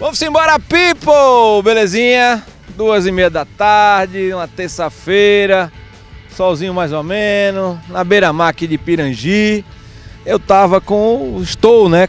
Vamos embora, people! Belezinha? 2h30 da tarde, uma terça-feira, solzinho mais ou menos, na beira-mar aqui de Pirangi. Estou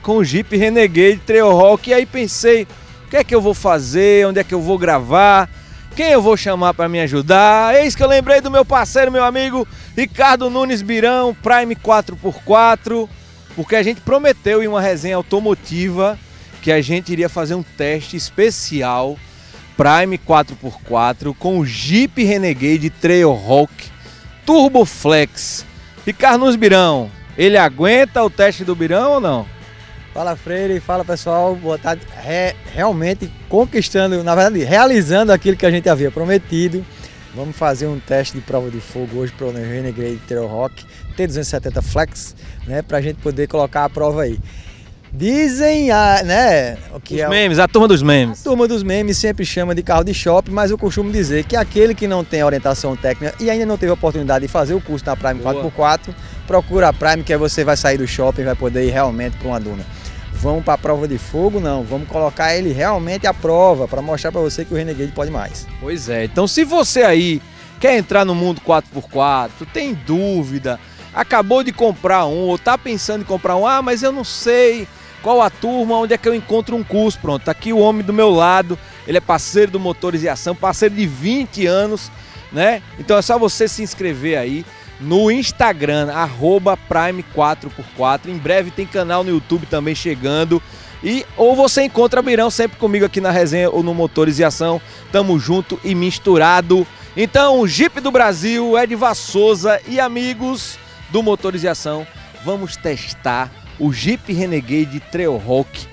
com o Jeep Renegade Trailhawk, e aí pensei, o que é que eu vou fazer, onde é que eu vou gravar, quem eu vou chamar para me ajudar. Eis que eu lembrei do meu parceiro, meu amigo Ricardo Nunes Birão, Prime 4x4, porque a gente prometeu em uma resenha automotiva que a gente iria fazer um teste especial Prime 4x4 com o Jeep Renegade Trailhawk Turbo Flex. Ricardo Nunes Birão, ele aguenta o teste do Birão ou não? Fala, Freire, fala, pessoal, boa tarde. Realmente conquistando, na verdade, realizando aquilo que a gente havia prometido. Vamos fazer um teste de prova de fogo hoje para o Renegade Trailhawk T270 Flex, né, para a gente poder colocar a prova aí. Dizem, né, que a turma dos memes. A turma dos memes sempre chama de carro de shopping, mas eu costumo dizer que aquele que não tem orientação técnica e ainda não teve a oportunidade de fazer o curso na Prime 4x4, procura a Prime, que aí você vai sair do shopping e vai poder ir realmente para uma duna. Vamos para a prova de fogo? Não, vamos colocar ele realmente à prova, para mostrar para você que o Renegade pode mais. Pois é, então se você aí quer entrar no mundo 4x4, tem dúvida, acabou de comprar um ou tá pensando em comprar um, mas eu não sei qual a turma, onde é que eu encontro um curso. Pronto, tá aqui o homem do meu lado, ele é parceiro do Motores e Ação, parceiro de 20 anos, né? Então é só você se inscrever aí no Instagram, @Prime4x4. Em breve tem canal no YouTube também chegando. Ou você encontra Birão sempre comigo aqui na resenha ou no Motores e Ação. Tamo junto e misturado. Então, o Jeep do Brasil, Edivar Souza e amigos do Motores e Ação, vamos testar o Jeep Renegade Trailhawk,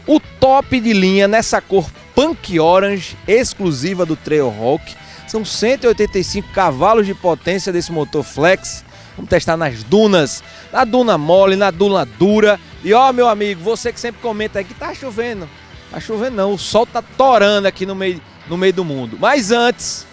o top de linha nessa cor Punk Orange, exclusiva do Trailhawk. São 185 cavalos de potência desse motor flex. Vamos testar nas dunas, na duna mole, na duna dura. E ó, meu amigo, você que sempre comenta aí que tá chovendo. Tá chovendo não, o sol tá torando aqui no meio do mundo. Mas antes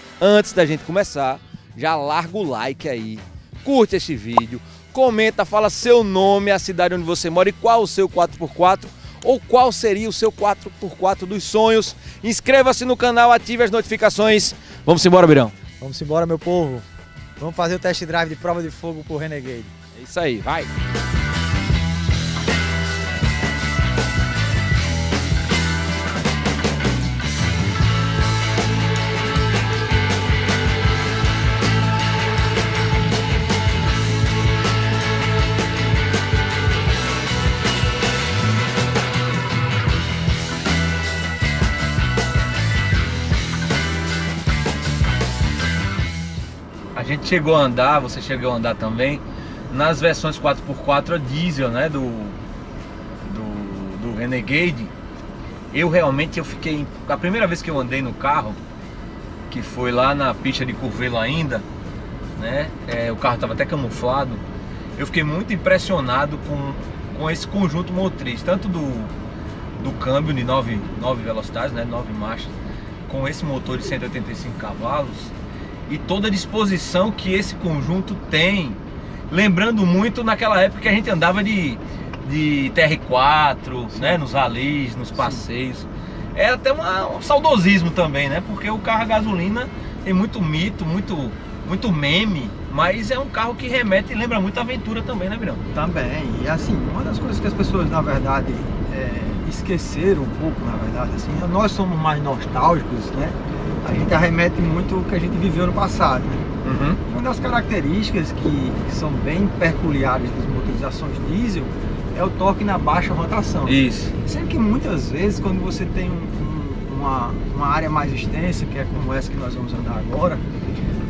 da gente começar, já larga o like aí, curte este vídeo, comenta, fala seu nome, a cidade onde você mora e qual o seu 4x4 ou qual seria o seu 4x4 dos sonhos. Inscreva-se no canal, ative as notificações. Vamos embora, Birão. Vamos embora, meu povo. Vamos fazer o test drive de prova de fogo pro Renegade. É isso aí, vai! A gente chegou a andar, você chegou a andar também, nas versões 4x4 a diesel, né, do Renegade. Eu fiquei, a primeira vez que eu andei no carro, que foi lá na pista de Curvelo ainda, né, o carro estava até camuflado, eu fiquei muito impressionado com esse conjunto motriz, tanto do câmbio de 9 velocidades, né, 9 marchas, com esse motor de 185 cavalos, e toda a disposição que esse conjunto tem, lembrando muito naquela época que a gente andava de TR4, né, nos ralis, nos passeios. É até um saudosismo também, né, porque o carro a gasolina tem muito mito, muito meme, mas é um carro que remete e lembra muito a aventura também, né, Birão? Também, e assim, uma das coisas que as pessoas, na verdade, esqueceram um pouco, na verdade, assim, nós somos mais nostálgicos, né? A gente arremete muito o que a gente viveu no passado, né? Uhum. Uma das características que são bem peculiares das motorizações diesel é o torque na baixa rotação. Isso. Sendo que muitas vezes, quando você tem uma área mais extensa, que é como essa que nós vamos andar agora,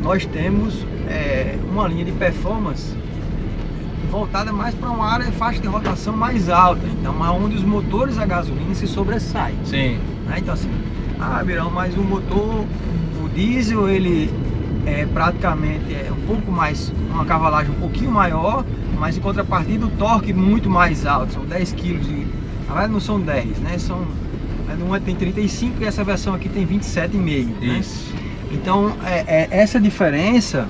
nós temos uma linha de performance voltada mais para uma área faixa de rotação mais alta, então onde os motores a gasolina se sobressaem. Sim. Né? Então assim, Birão, mas o motor, o diesel, ele praticamente um pouco mais, uma cavalagem um pouquinho maior, mas em contrapartida o torque muito mais alto, são 10 kg de... Na verdade não são 10, né? Uma tem 35 e essa versão aqui tem 27,5. Isso. Né? Então essa diferença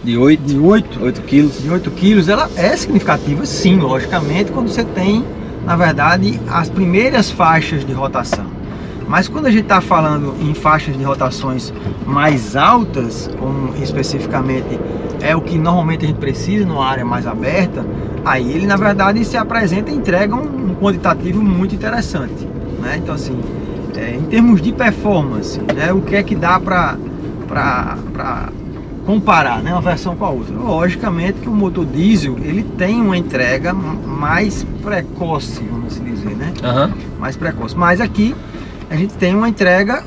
de 8 quilos. De 8 quilos, ela é significativa, sim, logicamente, quando você tem, na verdade, as primeiras faixas de rotação. Mas quando a gente está falando em faixas de rotações mais altas, como especificamente é o que normalmente a gente precisa numa área mais aberta, aí ele na verdade se apresenta e entrega um quantitativo muito interessante, né? Então assim, em termos de performance, né, o que é que dá para comparar, né, uma versão com a outra? Logicamente que o motor diesel ele tem uma entrega mais precoce, vamos assim dizer, né? Mais precoce. Mas aqui a gente tem uma entrega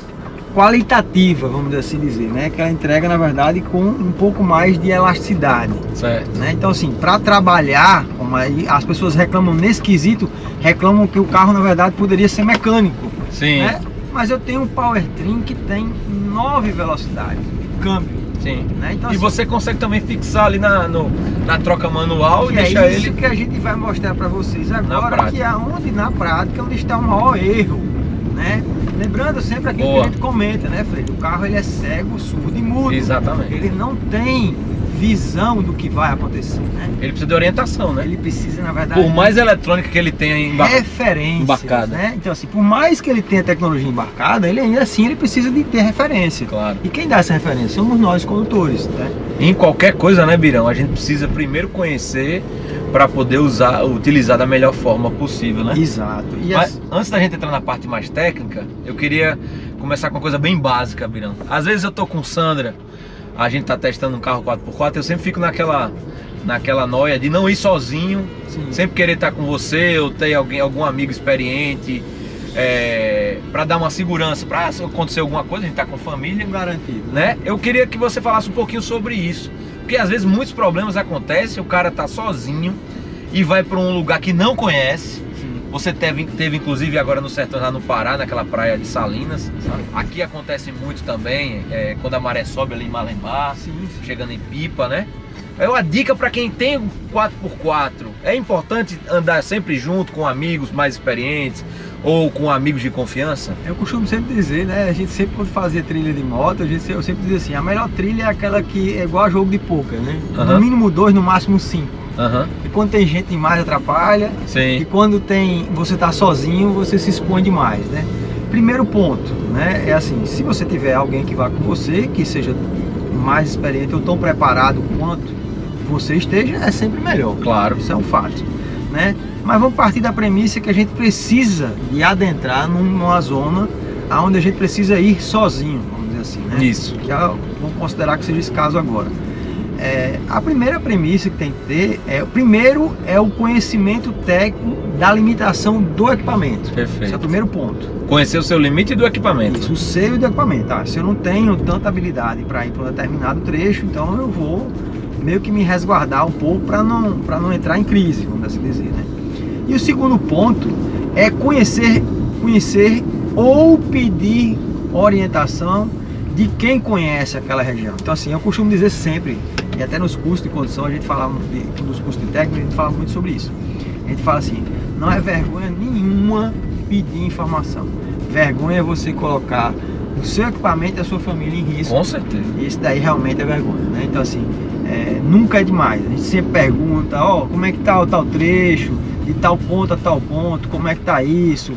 qualitativa, vamos assim dizer, né? Que ela entrega na verdade com um pouco mais de elasticidade, certo? Né? Então assim, para trabalhar, como aí as pessoas reclamam nesse quesito, reclamam que o carro na verdade poderia ser mecânico. Sim. Né? Mas eu tenho um powertrain que tem 9 velocidades de câmbio. Sim. Né? Então, e assim, você consegue também fixar ali na troca manual e deixar isso ele... que a gente vai mostrar para vocês agora, que é onde na prática onde está o maior erro, né? Lembrando sempre aquilo que a gente comenta, né, Freire? O carro ele é cego, surdo e mudo. Exatamente. Ele não tem visão do que vai acontecer, né? Ele precisa de orientação, né? Ele precisa, na verdade... Por mais eletrônica que ele tenha referências, embarcada, né? Então assim, por mais que ele tenha tecnologia embarcada, ele ainda assim ele precisa de ter referência. Claro. E quem dá essa referência? Somos nós, condutores, né? Em qualquer coisa, né, Birão? A gente precisa primeiro conhecer para poder utilizar da melhor forma possível, né? Exato. E mas antes da gente entrar na parte mais técnica, eu queria começar com uma coisa bem básica, Birão. Às vezes eu tô com Sandra, a gente tá testando um carro 4x4, eu sempre fico naquela noia de não ir sozinho. Sim. Sempre querer estar com você ou ter algum amigo experiente, para dar uma segurança, para acontecer alguma coisa, a gente tá com família, garantido, né? Eu queria que você falasse um pouquinho sobre isso, porque às vezes muitos problemas acontecem, o cara tá sozinho e vai para um lugar que não conhece. Sim. Você teve inclusive agora no sertão, lá no Pará, naquela praia de Salinas. Aqui acontece muito também, quando a maré sobe ali em Malembar, chegando em Pipa, né? É uma dica para quem tem 4x4. É importante andar sempre junto com amigos mais experientes ou com amigos de confiança? Eu costumo sempre dizer, né? A gente sempre, quando fazia trilha de moto, eu sempre dizia assim: a melhor trilha é aquela que é igual a jogo de poker, né? No mínimo 2, no máximo 5. E quando tem gente demais atrapalha. Sim. E quando você tá sozinho, você se expõe demais, né? Primeiro ponto, né? É assim: se você tiver alguém que vá com você, que seja mais experiente ou tão preparado quanto você esteja, é sempre melhor. Claro. Isso é um fato, né? Mas vamos partir da premissa que a gente precisa de adentrar numa zona onde a gente precisa ir sozinho, vamos dizer assim, né? Isso. Que vamos considerar que seja esse caso agora. A primeira premissa que tem que ter primeiro é o conhecimento técnico da limitação do equipamento. Perfeito. Esse é o primeiro ponto. Conhecer o seu limite do equipamento. Isso, o seu e do equipamento. Se eu não tenho tanta habilidade para ir para um determinado trecho, então eu vou meio que me resguardar um pouco para não entrar em crise, vamos assim dizer, né? E o segundo ponto é conhecer ou pedir orientação de quem conhece aquela região. Então assim, eu costumo dizer sempre, e até nos cursos de condução a gente fala, nos cursos de técnica a gente fala muito sobre isso. A gente fala assim: não é vergonha nenhuma pedir informação. Vergonha é você colocar o seu equipamento e a sua família em risco. Com certeza. E isso daí realmente é vergonha, né? Então assim, nunca é demais. A gente sempre pergunta: como é que tá o tal trecho, de tal ponto a tal ponto, como é que tá isso?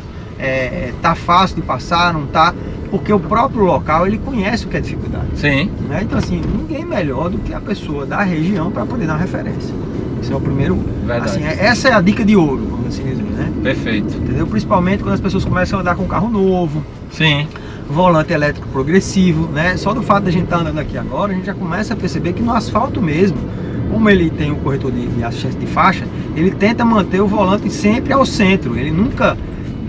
Tá fácil de passar, não tá? Porque o próprio local, ele conhece o que é dificuldade. Sim. Né? Então assim, ninguém melhor do que a pessoa da região para poder dar uma referência. Esse é o primeiro. Verdade. Assim, essa é a dica de ouro, vamos assim dizer, né? Perfeito. Entendeu? Principalmente quando as pessoas começam a andar com um carro novo. Sim. Volante elétrico progressivo, né? Só do fato de a gente estar andando aqui agora, a gente já começa a perceber que no asfalto mesmo, como ele tem um corretor de assistência de faixa, ele tenta manter o volante sempre ao centro. Ele nunca,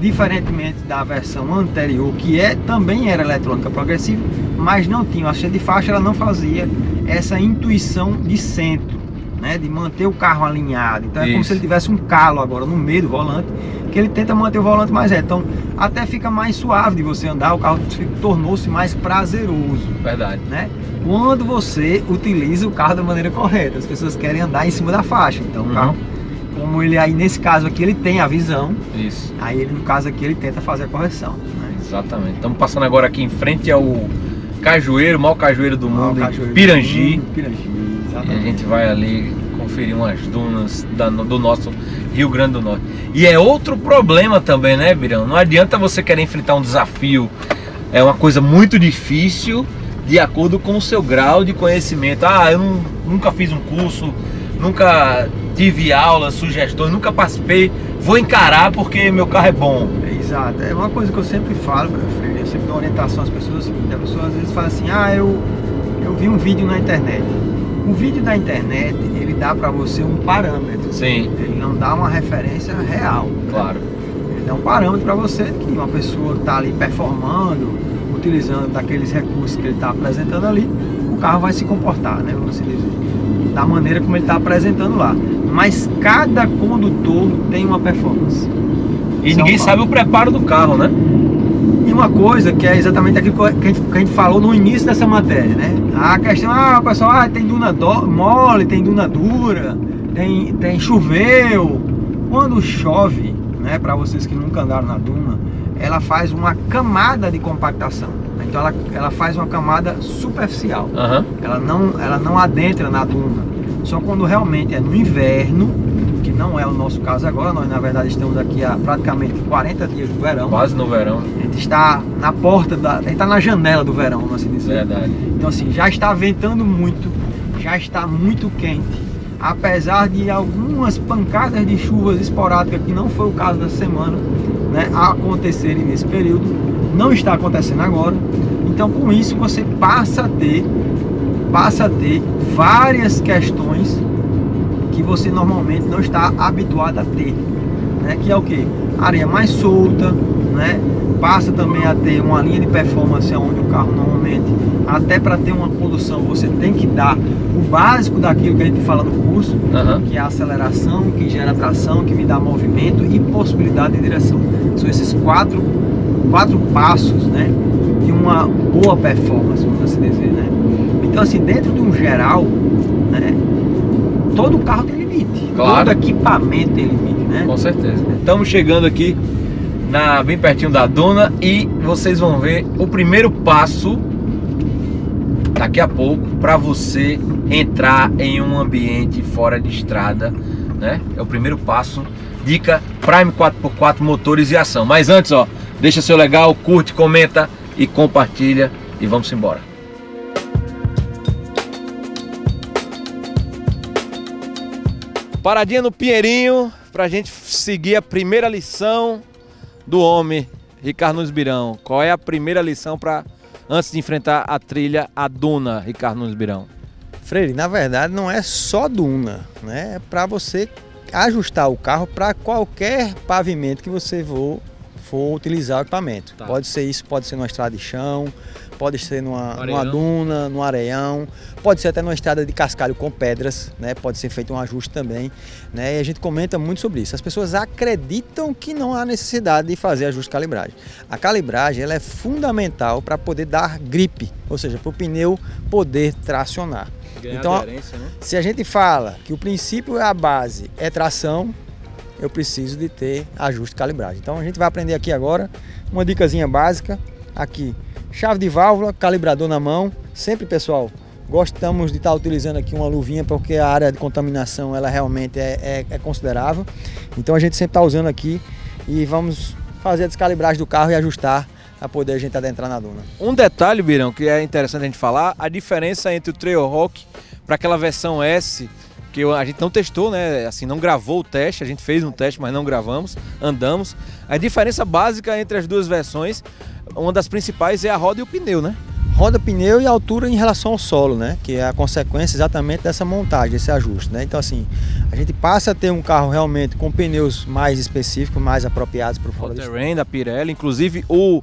diferentemente da versão anterior, que também era eletrônica progressiva, mas não tinha assistência de faixa, ela não fazia essa intuição de centro, né? De manter o carro alinhado. Então é como se ele tivesse um calo agora no meio do volante, que ele tenta manter o volante mais reto. Então até fica mais suave de você andar, o carro tornou-se mais prazeroso. Verdade. Né? Quando você utiliza o carro da maneira correta. As pessoas querem andar em cima da faixa, então o carro, como ele aí nesse caso aqui, ele tem a visão. Isso. Aí ele, no caso aqui, ele tenta fazer a correção, né? Exatamente. Estamos passando agora aqui em frente ao Cajueiro, maior cajueiro do mundo, Cajueiro Pirangi. Pirangi, exatamente. E a gente vai ali conferir umas dunas do nosso Rio Grande do Norte. E é outro problema também, né, Birão? Não adianta você querer enfrentar um desafio, é uma coisa muito difícil, de acordo com o seu grau de conhecimento. Ah, eu nunca fiz um curso, nunca tive aula, sugestões, nunca participei, vou encarar porque meu carro é bom. Exato, é uma coisa que eu sempre falo, meu filho, eu sempre dou orientação às pessoas, a pessoa às vezes fala assim, eu vi um vídeo na internet. O vídeo da internet, ele dá para você um parâmetro. Sim. Ele não dá uma referência real. Claro. Ele dá um parâmetro para você que uma pessoa está ali performando, utilizando daqueles recursos que ele está apresentando ali, o carro vai se comportar, né, vamos dizer, da maneira como ele está apresentando lá. Mas cada condutor tem uma performance. E ninguém sabe o preparo do carro, né? E uma coisa que é exatamente aquilo que a gente falou no início dessa matéria, né? A questão, pessoal, tem duna mole, tem duna dura, tem choveu. Quando chove, né, para vocês que nunca andaram na duna, ela faz uma camada de compactação. Então ela faz uma camada superficial. Uhum. Ela não adentra na duna. Só quando realmente é no inverno, que não é o nosso caso agora, nós na verdade estamos aqui há praticamente 40 dias do verão. Quase no verão. A gente está na porta, a gente está na janela do verão, vamos assim dizer. Verdade. Então assim, já está ventando muito, já está muito quente. Apesar de algumas pancadas de chuvas esporádicas, que não foi o caso dessa semana, né, acontecerem nesse período, não está acontecendo agora. Então com isso você passa a ter várias questões que você normalmente não está habituado a ter, né? Que é o que? Areia mais solta, né? Passa também a ter uma linha de performance onde o carro normalmente, até para ter uma condução, você tem que dar o básico daquilo que a gente fala no curso, que é a aceleração, que gera tração, que me dá movimento e possibilidade de direção. São esses quatro passos, né, de uma boa performance, vamos assim dizer, né? Então assim, dentro de um geral, né, todo carro tem limite, claro. Todo equipamento tem limite, né? Com certeza. Estamos chegando aqui bem pertinho da duna e vocês vão ver o primeiro passo daqui a pouco para você entrar em um ambiente fora de estrada, né? É o primeiro passo. Dica Prime 4x4 motores e ação. Mas antes, ó, deixa seu legal, curte, comenta e compartilha e vamos embora. Paradinha no Pinheirinho pra gente seguir a primeira lição do homem, Ricardo Nunes Birão. Qual é a primeira lição para antes de enfrentar a trilha, a duna, Ricardo Nunes Birão? Freire, na verdade não é só duna, né? É para você ajustar o carro para qualquer pavimento que você for utilizar o equipamento. Tá. Pode ser numa estrada de chão, pode ser numa duna, num areião, pode ser até numa estrada de cascalho com pedras, né? Pode ser feito um ajuste também, né? E a gente comenta muito sobre isso. As pessoas acreditam que não há necessidade de fazer ajuste de calibragem. A calibragem ela é fundamental para poder dar gripe, ou seja, para o pneu poder tracionar. Então, aderência, né? Se a gente fala que o princípio é a base, é tração, eu preciso de ter ajuste de calibragem. Então a gente vai aprender aqui agora uma dicasinha básica. Aqui, chave de válvula, calibrador na mão. Sempre, pessoal, gostamos de estar utilizando aqui uma luvinha porque a área de contaminação ela realmente é considerável. Então a gente sempre está usando aqui e vamos fazer a descalibragem do carro e ajustar para poder a gente adentrar na duna. Um detalhe, Birão, que é interessante a gente falar, a diferença entre o Trailhawk para aquela versão S, que a gente não testou, né? Assim, não gravou o teste, a gente fez um teste, mas não gravamos, andamos. A diferença básica entre as duas versões, uma das principais é a roda e o pneu, né? Roda, pneu e altura em relação ao solo, né? Que é a consequência exatamente dessa montagem, desse ajuste, né? Então assim, a gente passa a ter um carro realmente com pneus mais específicos, mais apropriados para o fora de terreno da Pirelli, inclusive o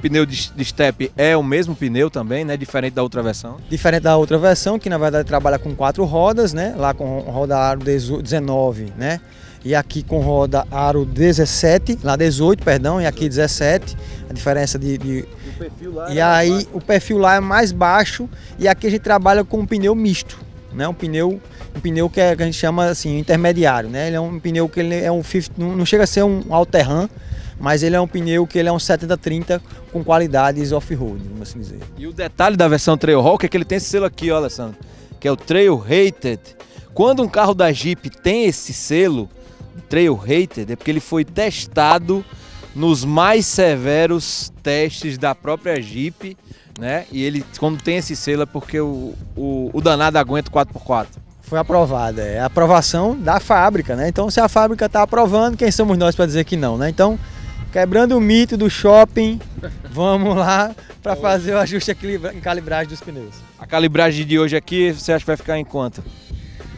pneu de step é o mesmo pneu também, né? Diferente da outra versão. Diferente da outra versão, que na verdade trabalha com 4 rodas, né? Lá com roda aro 19, né? E aqui com roda aro 17, lá 18, perdão, e aqui 17. A diferença de... O perfil lá e aí o perfil lá é mais baixo e aqui a gente trabalha com um pneu misto, né? Um pneu que a gente chama assim intermediário, né? Ele é um pneu que ele é um 50, não chega a ser um all-terrain, mas ele é um pneu que ele é um 70-30 com qualidades off-road, vamos assim dizer. E o detalhe da versão Trailhawk é que ele tem esse selo aqui, ó, Alessandro, que é o Trail Rated. Quando um carro da Jeep tem esse selo, Trail Rated, é porque ele foi testado nos mais severos testes da própria Jeep, né? E ele, quando tem esse selo, é porque o danado aguenta o 4x4. Foi aprovada, é a aprovação da fábrica, né? Então, se a fábrica está aprovando, quem somos nós para dizer que não, né? Então, quebrando o mito do shopping, vamos lá para fazer o ajuste em calibragem dos pneus. A calibragem de hoje aqui, você acha que vai ficar em quanto?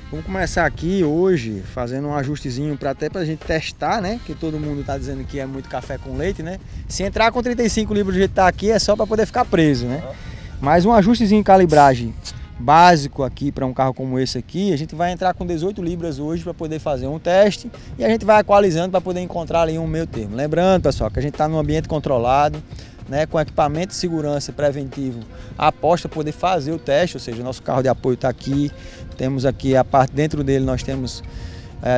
Vamos começar aqui hoje fazendo um ajustezinho até pra gente testar, né? Que todo mundo tá dizendo que é muito café com leite, né? Se entrar com 35 libras do jeito que tá aqui é só para poder ficar preso, né? Mas um ajustezinho em calibragem básico aqui para um carro como esse aqui, a gente vai entrar com 18 libras hoje para poder fazer um teste e a gente vai equalizando para poder encontrar ali um meio termo. Lembrando, pessoal, que a gente está num ambiente controlado, né, com equipamento de segurança preventivo após poder fazer o teste, ou seja, o nosso carro de apoio está aqui, temos aqui a parte dentro dele, nós temos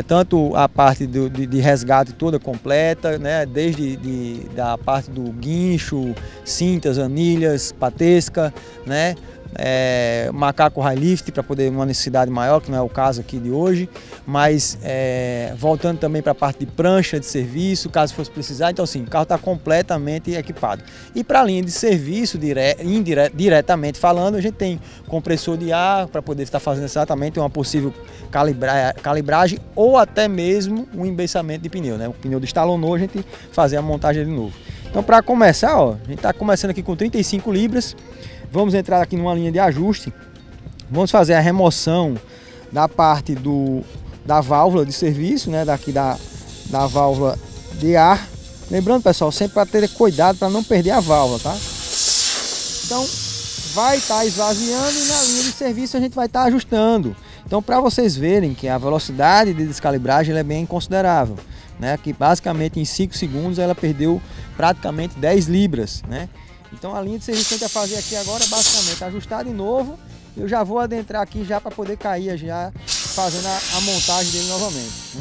tanto a parte de resgate toda completa, né, desde da parte do guincho, cintas, anilhas, patesca, né, macaco high lift para poder uma necessidade maior, que não é o caso aqui de hoje, mas voltando também para a parte de prancha de serviço, caso fosse precisar. Então assim, o carro está completamente equipado. E para a linha de serviço, diretamente falando, a gente tem compressor de ar para poder estar fazendo exatamente uma possível calibragem ou até mesmo um embeiçamento de pneu, né? O pneu destalonou, a gente fazer a montagem de novo. Então para começar, ó, a gente está começando aqui com 35 libras. Vamos entrar aqui numa linha de ajuste, vamos fazer a remoção da parte da válvula de serviço, né, daqui da válvula de ar. Lembrando, pessoal, sempre para ter cuidado para não perder a válvula, tá? Então, vai estar esvaziando e na linha de serviço a gente vai estar ajustando. Então, para vocês verem que a velocidade de descalibragem ela é bem considerável, né? Que basicamente em 5 segundos ela perdeu praticamente 10 libras, né? Então a linha de serviço que a gente vai fazer aqui agora é basicamente ajustar de novo. Eu já vou adentrar aqui já para poder cair já fazendo a montagem dele novamente, né?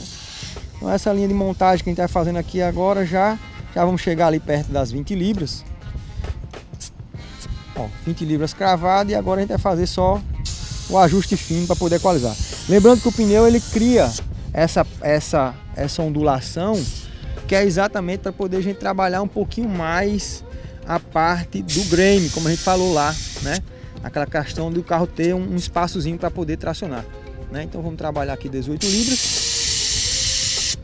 Então essa linha de montagem que a gente vai fazendo aqui agora já vamos chegar ali perto das 20 libras. Ó, 20 libras cravado e agora a gente vai fazer só o ajuste fino para poder equalizar. Lembrando que o pneu ele cria essa ondulação que é exatamente para poder a gente trabalhar um pouquinho mais a parte do greme, como a gente falou lá, né? Aquela questão do carro ter um espaçozinho para poder tracionar, né? Então vamos trabalhar aqui 18 libras.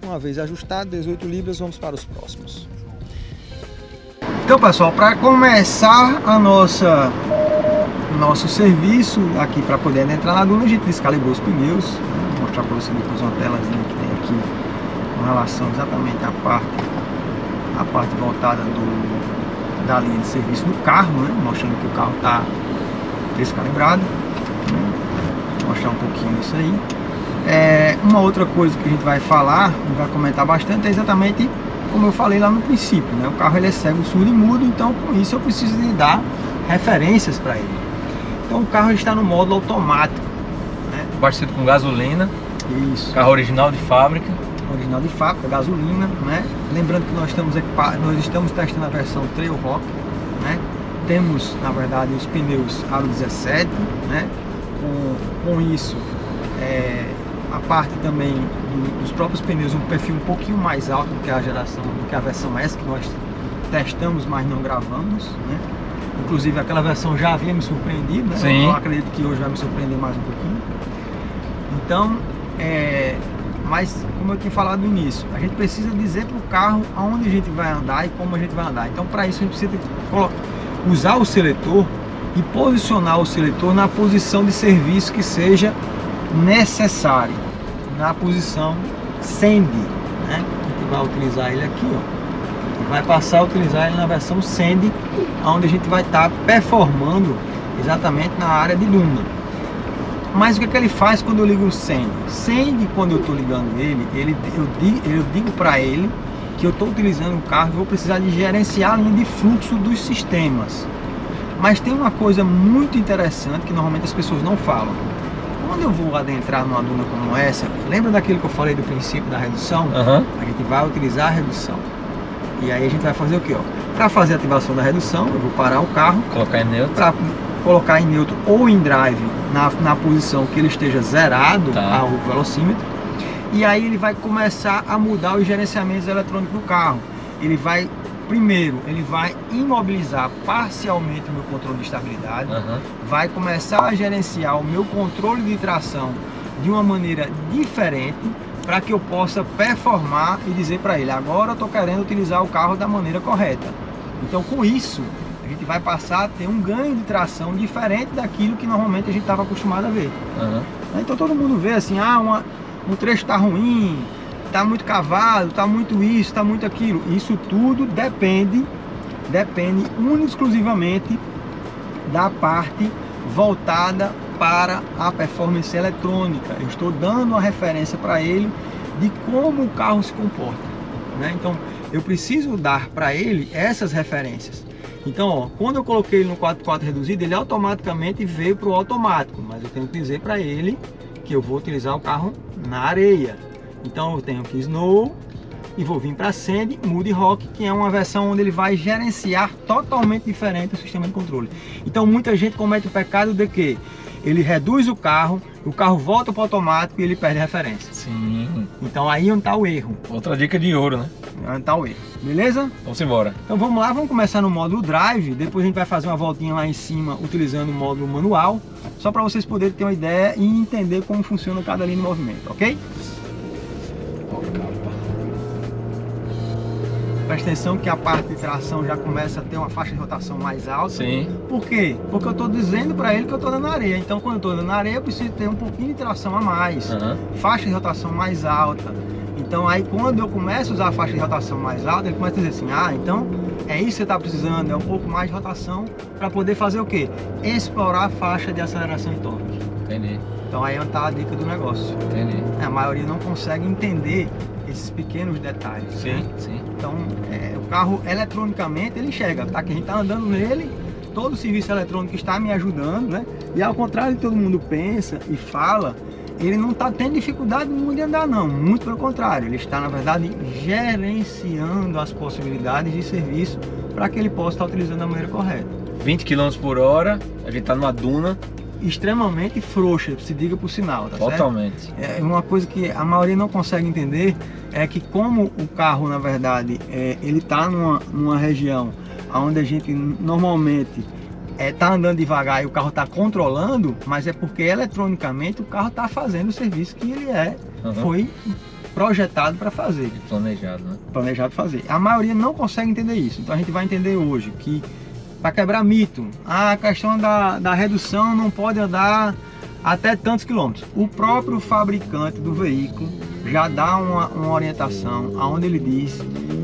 Uma vez ajustado 18 libras, vamos para os próximos. Então, pessoal, para começar nosso serviço aqui para poder entrar na duna, a gente descalibrou os pneus, né? Vou mostrar para você depois uma telazinha que tem aqui com relação exatamente à parte voltada da linha de serviço do carro, né? Mostrando que o carro está descalibrado, né? Vou mostrar um pouquinho isso aí. Uma outra coisa que a gente vai falar e vai comentar bastante é exatamente como eu falei lá no princípio, né? O carro ele é cego, surdo e mudo, então com isso eu preciso de dar referências para ele. Então o carro está no módulo automático, né? Abastecido com gasolina. Isso. Carro original de fábrica. Original de fábrica, gasolina, né? Lembrando que nós estamos testando a versão Trail Rock, né? Temos, na verdade, os pneus Aro 17, né? Com isso, a parte também dos próprios pneus, um perfil um pouquinho mais alto do que a versão S, que nós testamos, mas não gravamos, né? Inclusive aquela versão já havia me surpreendido, né? Sim. Eu acredito que hoje vai me surpreender mais um pouquinho. Então, mas como eu tinha falado no início, a gente precisa dizer para o carro aonde a gente vai andar e como a gente vai andar. Então para isso a gente precisa usar o seletor e posicionar o seletor na posição de serviço que seja necessário, na posição Send, né? A gente vai utilizar ele aqui, ó, e vai passar a utilizar ele na versão Send, onde a gente vai estar performando exatamente na área de duna. Mas o que ele faz quando eu ligo o Send? Send, quando eu estou ligando eu digo para ele que eu estou utilizando o carro e vou precisar de gerenciar a linha de fluxo dos sistemas. Mas tem uma coisa muito interessante que normalmente as pessoas não falam. Quando eu vou adentrar numa duna como essa, lembra daquilo que eu falei do princípio da redução? Uhum. A gente vai utilizar a redução. E aí a gente vai fazer o que? Para fazer a ativação da redução, eu vou parar o carro, colocar em neutro, para colocar em neutro ou em drive na posição que ele esteja zerado, o velocímetro, e aí ele vai começar a mudar os gerenciamentos eletrônicos do carro. Ele vai, primeiro, ele vai imobilizar parcialmente o meu controle de estabilidade, vai começar a gerenciar o meu controle de tração de uma maneira diferente, para que eu possa performar e dizer para ele, agora eu estou querendo utilizar o carro da maneira correta. Então, com isso, a gente vai passar a ter um ganho de tração diferente daquilo que normalmente a gente estava acostumado a ver. Então todo mundo vê assim, um trecho está ruim, está muito cavado, está muito isso, está muito aquilo. Isso tudo depende única e exclusivamente da parte voltada para a performance eletrônica. Eu estou dando uma referência para ele de como o carro se comporta, né? Então eu preciso dar para ele essas referências. Então, ó, quando eu coloquei ele no 4x4 reduzido, ele automaticamente veio para o automático, mas eu tenho que dizer para ele que eu vou utilizar o carro na areia. Então eu tenho que Snow e vou vir para Sand, Mud Rock, que é uma versão onde ele vai gerenciar totalmente diferente o sistema de controle. Então muita gente comete o pecado de que ele reduz o carro volta para o automático e ele perde a referência. Sim. Então aí onde está o erro. Outra dica de ouro, né? Onde está o erro. Beleza? Vamos embora. Então vamos lá, vamos começar no módulo Drive. Depois a gente vai fazer uma voltinha lá em cima utilizando o módulo manual, só para vocês poderem ter uma ideia e entender como funciona cada linha de movimento, ok? Presta atenção que a parte de tração já começa a ter uma faixa de rotação mais alta. Sim. Por quê? Porque eu estou dizendo para ele que eu estou dando areia. Então quando eu estou dando areia eu preciso ter um pouquinho de tração a mais. Faixa de rotação mais alta. Então aí quando eu começo a usar a faixa de rotação mais alta, ele começa a dizer assim, ah, então é isso que você está precisando, é um pouco mais de rotação para poder fazer o quê? Explorar a faixa de aceleração e torque. Entendi. Então aí está a dica do negócio. Entendi. A maioria não consegue entender esses pequenos detalhes. Sim, né? sim. Então, o carro eletronicamente ele enxerga, tá? Que a gente tá andando nele, todo o serviço eletrônico está me ajudando, né? E ao contrário de todo mundo pensa e fala, ele não está tendo dificuldade nenhuma de andar, não. Muito pelo contrário, ele está, na verdade, gerenciando as possibilidades de serviço para que ele possa estar utilizando da maneira correta. 20 km por hora, a gente tá numa duna. Extremamente frouxa, se diga por sinal, tá Totalmente. certo? É uma coisa que a maioria não consegue entender, é que como o carro, na verdade, ele está numa região onde a gente normalmente está andando devagar e o carro está controlando, mas é porque eletronicamente o carro está fazendo o serviço que ele foi projetado para fazer. E planejado, né? Planejado fazer. A maioria não consegue entender isso, então a gente vai entender hoje que para quebrar mito, a questão da redução não pode andar até tantos quilômetros. O próprio fabricante do veículo já dá uma orientação onde ele diz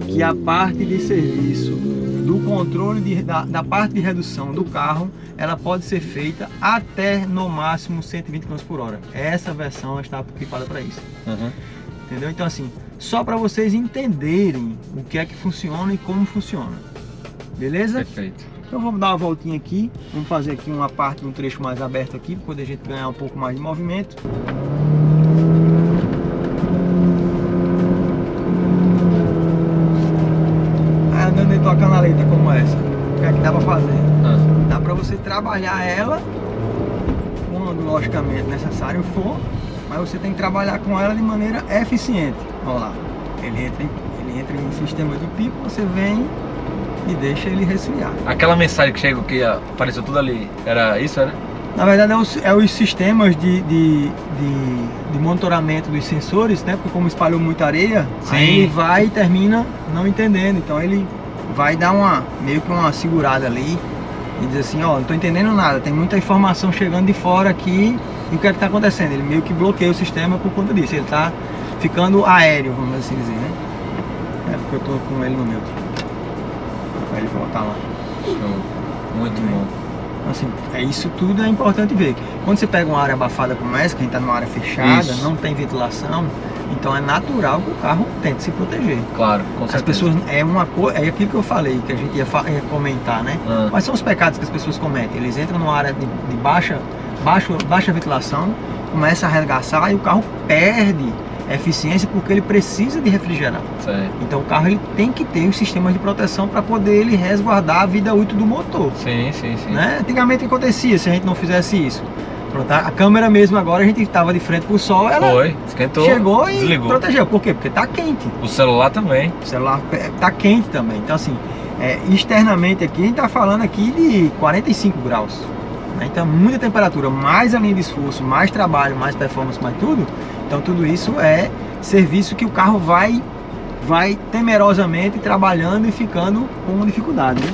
que a parte de serviço do controle da parte de redução do carro, ela pode ser feita até no máximo 120 km por hora. Essa versão está equipada para isso. Entendeu? Então assim, só para vocês entenderem o que é que funciona e como funciona. Beleza? Perfeito. Então vamos dar uma voltinha aqui, vamos fazer aqui uma parte, um trecho mais aberto aqui, para poder a gente ganhar um pouco mais de movimento. Aí andando dentro de uma canaleta como essa, o que é que dá para fazer? Dá para você trabalhar ela, quando logicamente necessário for, mas você tem que trabalhar com ela de maneira eficiente. Olha lá, ele entra em sistema de pico, você vem e deixa ele resfriar. Aquela mensagem que chegou que apareceu tudo ali, era isso, né? Na verdade é os sistemas de monitoramento dos sensores, né? Porque como espalhou muita areia, aí ele vai e termina não entendendo. Então ele vai dar meio que uma segurada ali e diz assim, ó, não tô entendendo nada, tem muita informação chegando de fora aqui e o que é que tá acontecendo? Ele meio que bloqueia o sistema por conta disso, ele tá ficando aéreo, vamos assim dizer, né? É porque eu tô com ele no neutro. Para ele voltar lá. Show. Muito bom. Assim, isso tudo é importante ver. Quando você pega uma área abafada como essa, que a gente está numa área fechada, não tem ventilação, então é natural que o carro tente se proteger. Claro, com certeza. As pessoas, é aquilo que eu falei, que a gente ia comentar, né? Quais são os pecados que as pessoas cometem? Eles entram numa área de baixa ventilação, começa a arregaçar e o carro perde eficiência porque ele precisa de refrigerar. Certo. Então o carro ele tem que ter os sistemas de proteção para poder ele resguardar a vida útil do motor. Sim. Né? Antigamente acontecia se a gente não fizesse isso. Pronto, a câmera mesmo agora, a gente estava de frente pro sol, ela esquentou, chegou e desligou. Protegeu. Por quê? Porque tá quente. O celular também. O celular tá quente também. Então assim, externamente aqui, a gente tá falando aqui de 45 graus. Né? Então muita temperatura, mais a linha de esforço, mais trabalho, mais performance, mais tudo. Então tudo isso é serviço que o carro vai temerosamente trabalhando e ficando com dificuldade. Né?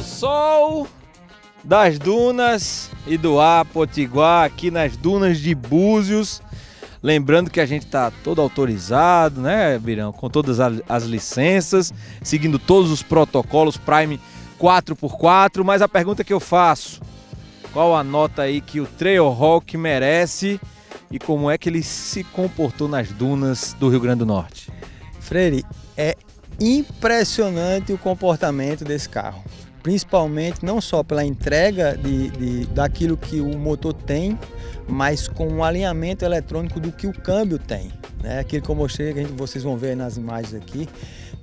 Sol das dunas e do ar Potiguar aqui nas dunas de Búzios. Lembrando que a gente está todo autorizado, né, Birão? Com todas as licenças, seguindo todos os protocolos Prime 4x4. Mas a pergunta que eu faço, qual a nota aí que o Trailhawk merece e como é que ele se comportou nas dunas do Rio Grande do Norte? Freire, é impressionante o comportamento desse carro. Principalmente não só pela entrega daquilo que o motor tem, mas com o alinhamento eletrônico do que o câmbio tem. Né? Aquilo que eu mostrei, que vocês vão ver nas imagens aqui,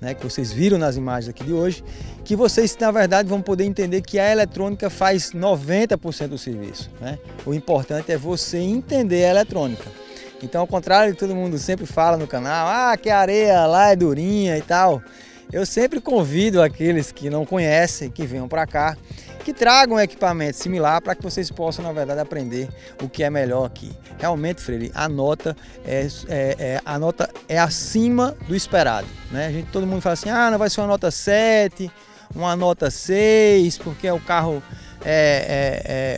né? Que vocês viram nas imagens aqui de hoje, que vocês na verdade vão poder entender que a eletrônica faz 90% do serviço. Né? O importante é você entender a eletrônica. Então, ao contrário do que todo mundo sempre fala no canal, que a areia lá é durinha e tal, eu sempre convido aqueles que não conhecem, que venham para cá, que tragam um equipamento similar para que vocês possam, na verdade, aprender o que é melhor aqui. Realmente, Freire, a nota é acima do esperado. Né? Todo mundo fala assim, não vai ser uma nota 7, uma nota 6, porque o carro,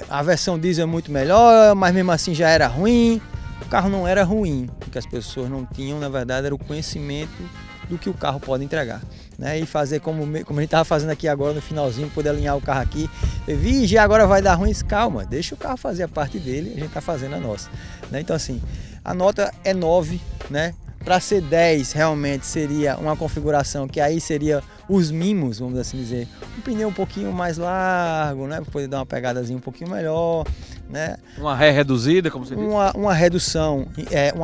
a versão diesel é muito melhor, mas mesmo assim já era ruim. O carro não era ruim, o que as pessoas não tinham, na verdade, era o conhecimento do que o carro pode entregar. Né? E fazer como a gente estava fazendo aqui agora no finalzinho, poder alinhar o carro aqui. Vigia, agora vai dar ruim, calma, deixa o carro fazer a parte dele, a gente está fazendo a nossa. Né? Então assim, a nota é 9, né? Para ser 10 realmente seria uma configuração que aí seria os mimos, vamos assim dizer. Um pneu um pouquinho mais largo, né? Para poder dar uma pegadazinha um pouquinho melhor. Né? Uma ré reduzida, como você disse? Uma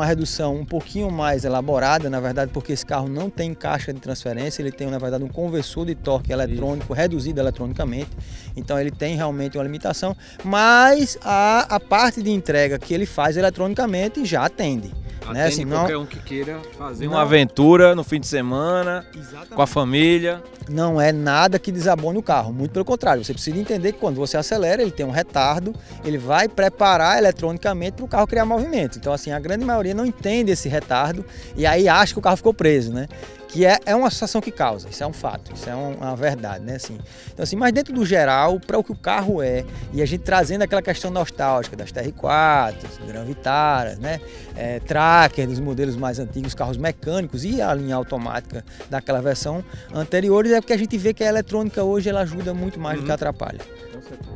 redução um pouquinho mais elaborada, na verdade, porque esse carro não tem caixa de transferência, ele tem, na verdade, um conversor de torque eletrônico, reduzido eletronicamente, então ele tem realmente uma limitação, mas a parte de entrega que ele faz eletronicamente já atende. Né? Assim, qualquer um que queira fazer uma aventura no fim de semana, com a família. Não é nada que desabone o carro, muito pelo contrário, você precisa entender que quando você acelera, ele tem um retardo, ele vai preparar eletronicamente para o carro criar movimento. Então assim, a grande maioria não entende esse retardo e aí acha que o carro ficou preso, né? Que é uma sensação que causa, isso é um fato, isso é uma verdade, né? Assim, então assim, mas dentro do geral, para o que o carro é, e a gente trazendo aquela questão nostálgica das TR4, Gran Vitara, né? Tracker dos modelos mais antigos, carros mecânicos e a linha automática daquela versão anteriores, é porque a gente vê que a eletrônica hoje ela ajuda muito mais do que atrapalha. Com certeza.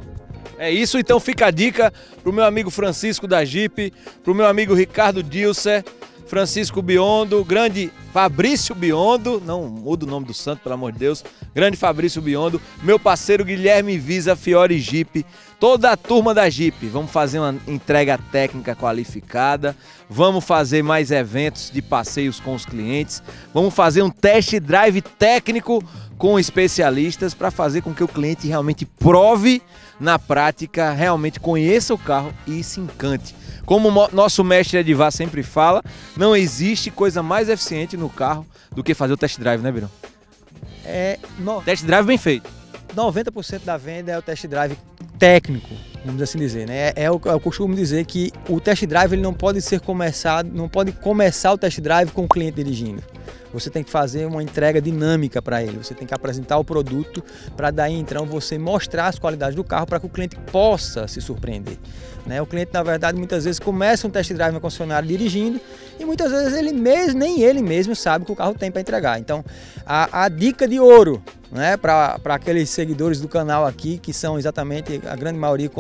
É isso, então fica a dica pro meu amigo Francisco da Jeep, pro meu amigo Ricardo Dilser, Francisco Biondo, grande Fabrício Biondo, não muda o nome do santo, pelo amor de Deus, grande Fabrício Biondo, meu parceiro Guilherme Visa, Fiore Jeep, toda a turma da Jeep. Vamos fazer uma entrega técnica qualificada, vamos fazer mais eventos de passeios com os clientes, vamos fazer um test drive técnico com especialistas para fazer com que o cliente realmente prove na prática, realmente conheça o carro e se encante. Como o nosso mestre Edivar sempre fala, não existe coisa mais eficiente no carro do que fazer o test drive, né, Birão? Test drive bem feito. 90% da venda é o test drive técnico. vamos assim dizer, né? Eu costumo dizer que o test drive ele não pode ser começado, não pode começar o test drive com o cliente dirigindo. Você tem que fazer uma entrega dinâmica para ele, você tem que apresentar o produto para daí então você mostrar as qualidades do carro para que o cliente possa se surpreender. Né? O cliente, na verdade, muitas vezes começa um test drive na concessionária dirigindo e muitas vezes nem ele mesmo sabe o que o carro tem para entregar. Então, a dica de ouro, né, para aqueles seguidores do canal aqui, que são exatamente a grande maioria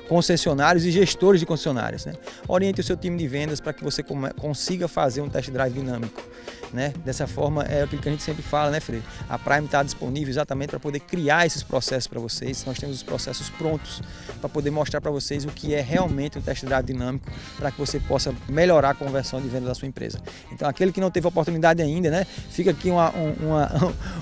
concessionários e gestores de concessionárias, né? Oriente o seu time de vendas para que você consiga fazer um test drive dinâmico. Né? Dessa forma, é aquilo que a gente sempre fala, né, Freire? A Prime está disponível exatamente para poder criar esses processos para vocês. Nós temos os processos prontos para poder mostrar para vocês o que é realmente um test drive dinâmico, para que você possa melhorar a conversão de venda da sua empresa. Então, aquele que não teve oportunidade ainda, né, fica aqui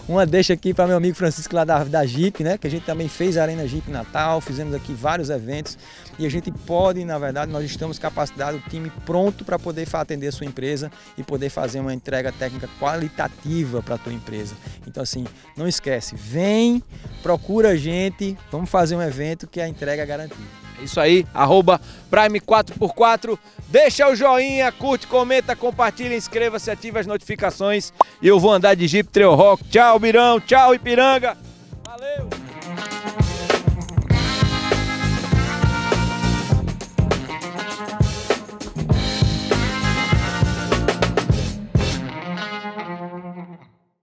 uma deixa aqui para meu amigo Francisco lá da Jeep, né, que a gente também fez a Arena Jeep Natal, fizemos aqui vários eventos e a gente pode, na verdade, nós estamos capacitados, o time pronto para poder atender a sua empresa e poder fazer uma entrega técnica qualitativa para a tua empresa. Então assim, não esquece, vem, procura a gente, vamos fazer um evento que a entrega é garantida. É isso aí, @Prime 4x4, deixa o joinha, curte, comenta, compartilha, inscreva-se, ative as notificações e eu vou andar de Jeep Trailhawk. Tchau, Birão, tchau, Ipiranga, valeu!